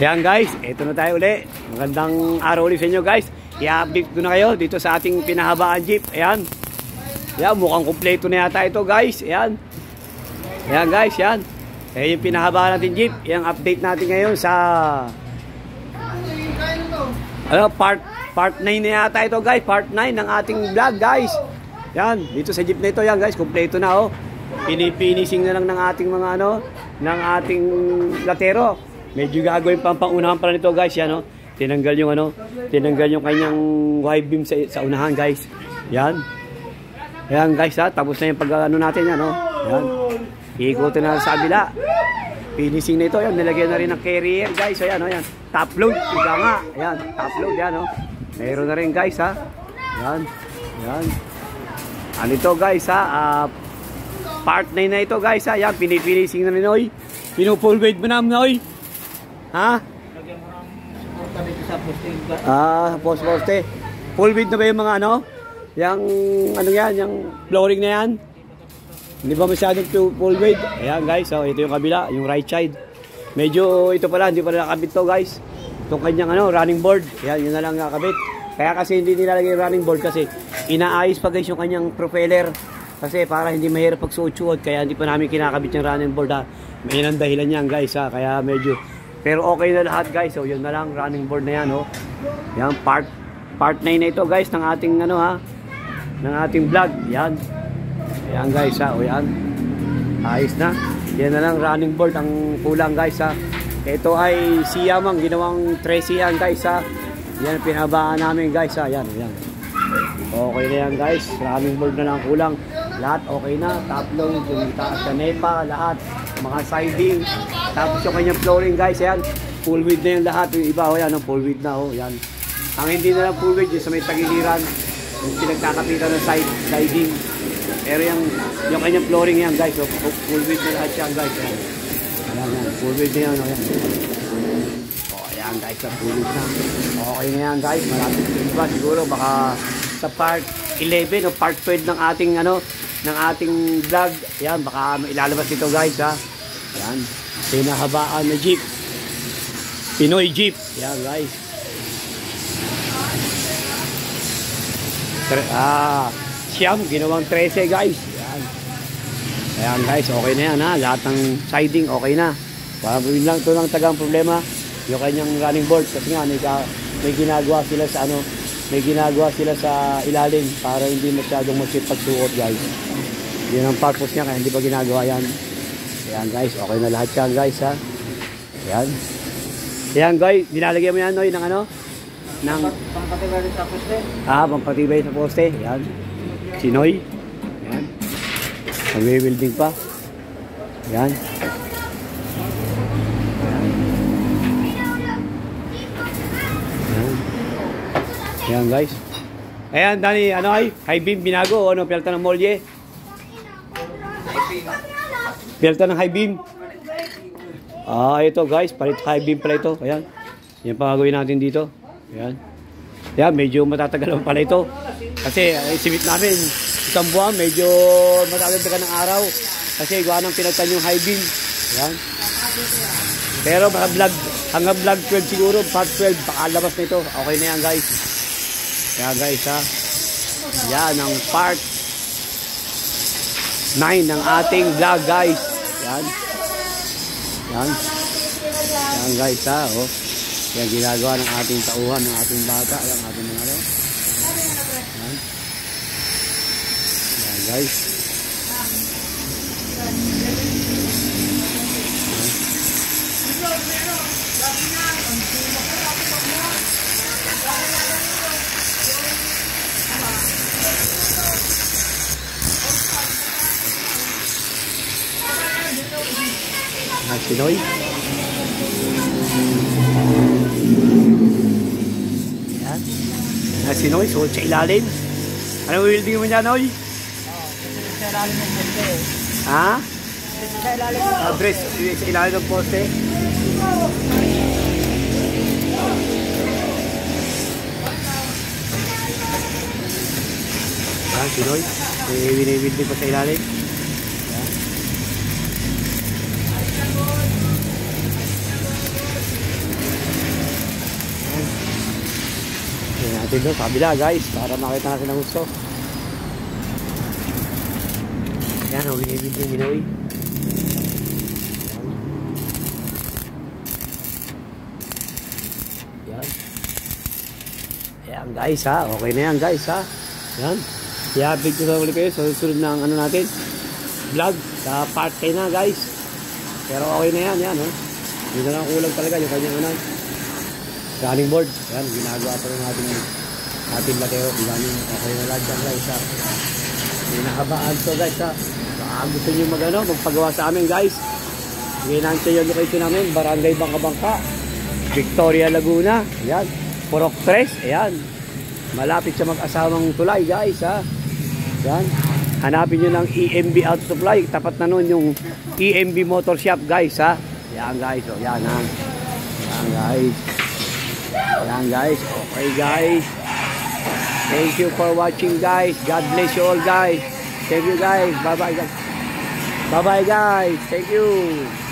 Ayan guys, ito na tayo uli. Magandang araw ulit sa inyo guys. I-update ko na kayo dito sa ating pinahabaan jeep. Ayan. Ayan, mukhang kumpleto na yata ito guys. Ayan. Ayan guys, yan. Ayan yung pinahabaan natin jeep. Ayan, update natin ngayon sa part 9 na yata ito guys. Part 9 ng ating vlog guys. Ayan, dito sa jeep na ito yan guys. Kumpleto na oh. Pinipinising na lang ng ating mga ng ating latero. Medyo gagawin pang-unahan pala nito guys, yan oh. Tinanggal yung kanyang wide beam sa unahan guys. Yan. Yan guys ha, tapos na yung pag-ano natin yan oh. Yan. Iikutin na sa kabila. Finishing na ito, yan, nilagyan na rin ng carrier guys. Ayan oh, yan. Top load, iga nga. Ayan, top load yan oh. Mayroon na rin guys ha. Yan. Yan. Ano ito guys ha, part 9 na ito guys ha. Yan, pinifinishing na rin oy. Pinu-full weight mo na oy. Ha? Poste. Full width na ba yung mga Yang yan, yung flooring na yan? Hindi ba masyadong full width? Ayan guys, so ito yung kabila, yung right side. Medyo ito pala, hindi pala nakabit to guys. Itong kanyang running board. Ayan, yun na lang nakabit. Kaya kasi hindi nilalagay yung running board kasi inaayos pa guys yung kanyang propeller. Kasi para hindi mahirap pagsuot-suot, kaya hindi pa namin kinakabit yung running board ha. May nang dahilan yan guys ha, kaya medyo. Pero okay na lahat guys. So yun na lang, running board na yan oh. Yan part 9 na ito guys ng ating ng ating vlog. Yan. Yan guys ha. O yan. Ayos na. Yan na lang running board ang kulang guys ha. Ito ay siyamang ginawang 13 yan guys ha. Yan pinabaan namin guys ha. Yan, yan. Okay na yan guys. Running board na lang kulang. Lahat okay na. Top load, yung taas na nepa, lahat. Mga siding. Tapos yung kanyang flooring guys, yan. Full width na yung lahat. Yung iba, oh, yan, full width na, oh, yan. Ang hindi na lang full width, yung sa may tagiliran, yung pinagkakapitan ng siding. Pero yung kanyang flooring yan guys, oh, full width na lahat yan guys. Yan. Ayan, yan. Full width na yan, oh, yan. Oh, ayan guys, full width na. Okay na yan guys, malapit yung iba siguro, baka sa part 11 o part 12 ng ating ng ating vlog. Yan, baka ilalabas ito guys ha. Yan, pinahabaan na jeep. Pinoy jeep. Yan guys. Siyam, ginawang 13 guys. Yan. Ayan guys, okay na yan ha. Lahat ng siding okay na. Yun lang, ito lang tagang problema. Yung kanyang running board. Kasi nga, may ginagawa sila sa may ginagawa sila sa ilalim para hindi masyadong masip pagsuot guys. Yun ang purpose niya kaya hindi pa ginagawa yan. Ayan guys, okay na lahat yan guys ha. Ayan. Ayan guys, nilalagyan mo yan Noy ng ng pampatibay sa poste. Pampatibay sa poste. Ayan. Si Noy. Ayan. Mag-welding pa. Ayan. Ayan guys. Ayan Dani, high beam binago o pelta ng molye? Pelta ng high beam. Ito guys, palit high beam pala ito. Ayan. Yan pa gagawin natin dito. Ayan. Ayan, medyo matatagal pala ito. Kasi isipit namin isang buwan, medyo matatagal ng araw. Kasi gawa ng pinagtan yung high beam. Ayan. Pero hanggang vlog 12 siguro, part 12, baka labas na ito. Okay na yan guys. Kaya guys ha, yan ang part 9 ng ating vlog guys. Yan. Yan. Yan guys ha, oh. Yan ginagawa ng ating tauhan, ng ating bata, ang ating mga Yan. Yan guys. Sinoy. Yan. Sinoy, suot sa ilalim. Anong wielding mo niya, Noy? Sa ilalim ng poste. Ha? Sa ilalim ng poste. Sa ilalim ng poste. Yan, Sinoy. Wielding pa sa ilalim. natin doon sa kabila guys para makita natin ang gusto. Yan, ang binibid yung Ginoy. Yan. Yan guys ha, okay na yan guys ha. Yan. I-update ko sa ulit kayo sa susunod ng ano natin vlog sa part 10 na guys. Pero okay na yan, yan ha. Hindi na lang kulang talaga yung kanyang ano running board. Yan, ginagawa pa rin natin Mateo. Bilang okay na lahat dyan guys ha. Pinakabaan to guys ha. Baka gusto nyo magpagawa sa amin guys. Ginanto yung location namin, Barangay Bangka-Bangka, Victoria, Laguna. Ayan, Purok 3. Ayan, malapit sa mag-asawang tulay guys ha. Ayan, hanapin nyo ng EMB Auto Supply. Tapat na nun yung EMB Motor Shop guys ha. Ayan guys, o yan ha. Ayan guys. Ayan guys, okay guys. Thank you for watching guys. God bless you all guys. Thank you guys. Bye bye guys. Bye bye guys. Thank you.